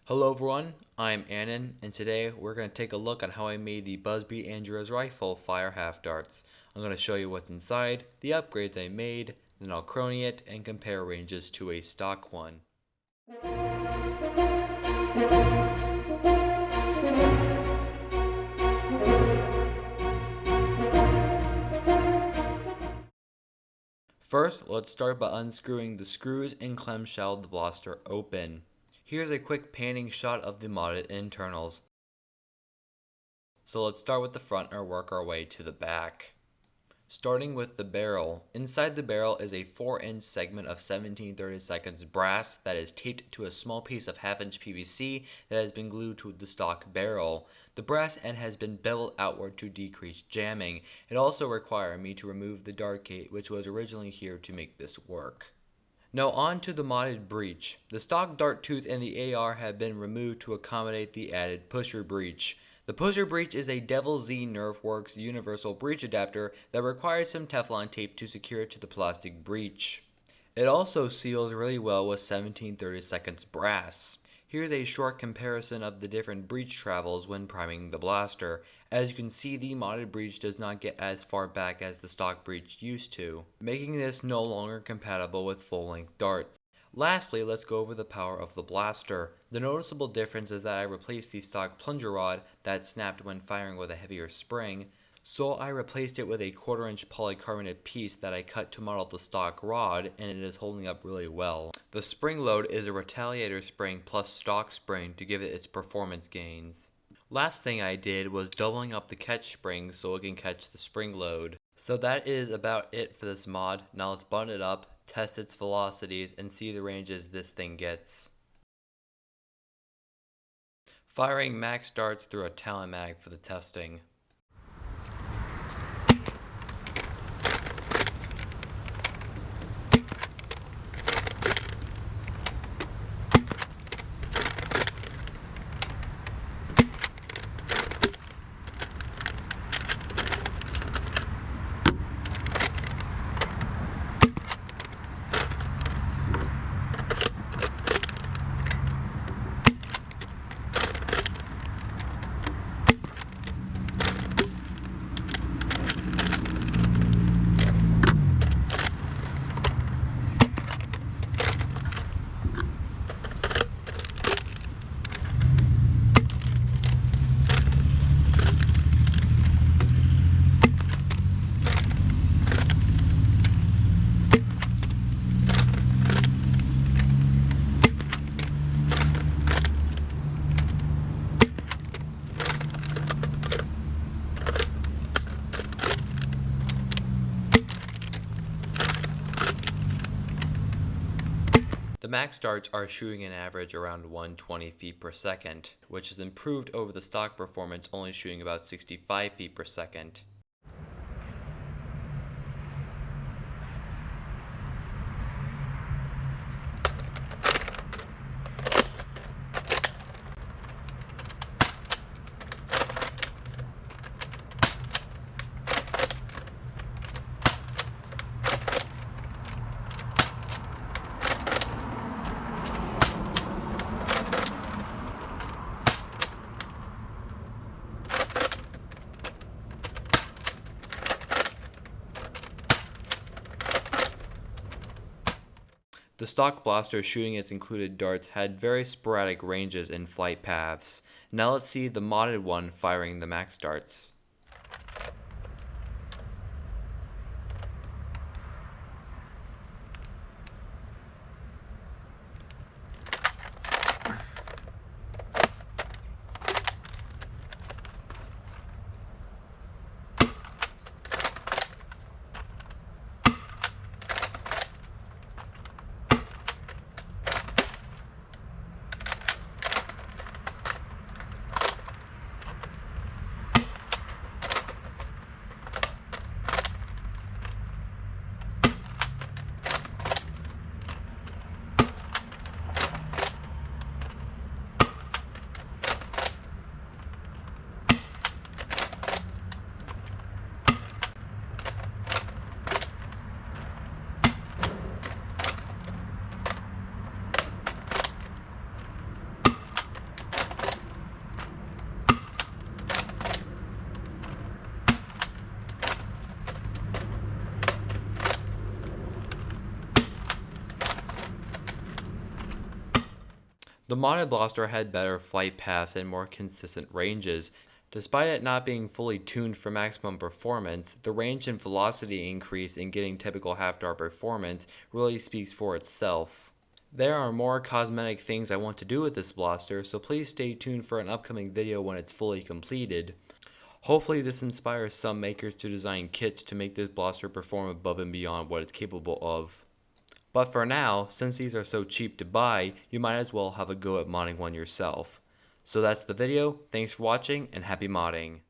Hello everyone, I'm Annan, and today we're going to take a look at how I made the Busby Andrea's rifle fire half darts. I'm going to show you what's inside, the upgrades I made, then I'll crony it and compare ranges to a stock one. First, let's start by unscrewing the screws and clamshell the blaster open. Here's a quick panning shot of the modded internals. So let's start with the front and work our way to the back. Starting with the barrel. Inside the barrel is a 4-inch segment of 17/32 brass that is taped to a small piece of 1/2-inch PVC that has been glued to the stock barrel. The brass end has been beveled outward to decrease jamming. It also required me to remove the dart gate, which was originally here to make this work. Now on to the modded breech. The stock dart tooth and the AR have been removed to accommodate the added pusher breech. The pusher breech is a Devil Z Nerfworks universal breech adapter that requires some Teflon tape to secure it to the plastic breech. It also seals really well with 17/32 brass. Here's a short comparison of the different breech travels when priming the blaster. As you can see, the modded breech does not get as far back as the stock breech used to, making this no longer compatible with full-length darts. Lastly, let's go over the power of the blaster. The noticeable difference is that I replaced the stock plunger rod that snapped when firing with a heavier spring, so I replaced it with a 1/4-inch polycarbonate piece that I cut to model the stock rod, and it is holding up really well. The spring load is a retaliator spring plus stock spring to give it its performance gains. Last thing I did was doubling up the catch spring so it can catch the spring load. So that is about it for this mod. Now let's button it up, test its velocities, and see the ranges this thing gets. Firing max darts through a Talon mag for the testing. The max darts are shooting an average around 120 feet per second, which is improved over the stock performance only shooting about 65 feet per second. The stock blaster shooting its included darts had very sporadic ranges and flight paths. Now let's see the modded one firing the max darts. The modded blaster had better flight paths and more consistent ranges. Despite it not being fully tuned for maximum performance, the range and velocity increase in getting typical half-dart performance really speaks for itself. There are more cosmetic things I want to do with this blaster, so please stay tuned for an upcoming video when it's fully completed. Hopefully this inspires some makers to design kits to make this blaster perform above and beyond what it's capable of. But for now, since these are so cheap to buy, you might as well have a go at modding one yourself. So that's the video, thanks for watching, and happy modding.